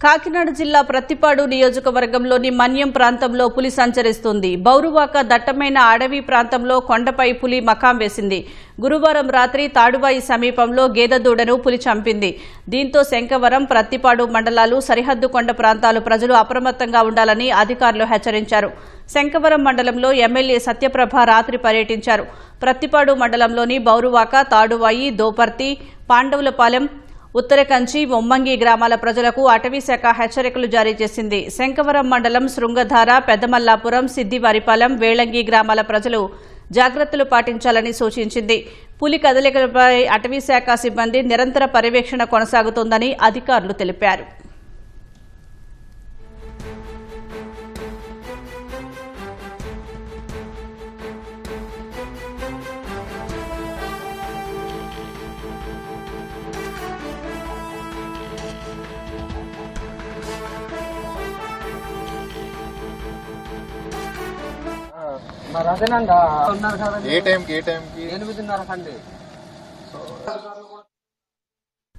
కాకినాడ జిల్లా ప్రత్తిపాడు నియోజకవర్గంలోని మన్యం ప్రాంతంలో పులి సంచరిస్తుంది. బౌరువాక దట్టమైన అడవి ప్రాంతంలో కొండపై పులి మకాం వేసింది. గురువారం రాత్రి తాడువాయి సమీపంలో గేదెదూడను పులి చంపింది. దీంతో శంకవరం, ప్రత్తిపాడు మండలాలు సరిహద్దు కొండ ప్రాంతాలు ప్రజలు అప్రమత్తంగా ఉండాలని అధికారులు హెచ్చరించారు. శంకవరం మండలంలో ఎమ్మెల్యే సత్యప్రభ రాత్రి పర్యటించారు. ప్రత్తిపాడు మండలంలోని బౌరువాక, తాడువాయి, దోపర్తి, పాండవులపాలెం, ఉత్తరకంచి, ఒమ్మంగి గ్రామాల ప్రజలకు అటవీశాఖ హెచ్చరికలు జారీ చేసింది. శంకవరం మండలం శృంగధార, పెద్దమల్లాపురం, సిద్దివారిపాలెం, వేళంగి గ్రామాల ప్రజలు జాగ్రత్తలు పాటించాలని సూచించింది. పులి కదలికలపై అటవీశాఖ సిబ్బంది నిరంతర పర్యవేక్షణ కొనసాగుతోందని అధికారులు తెలిపారు. మరి అదేనండి ఉన్నారు కదా. ఏ టైంకి 8:30 కండి.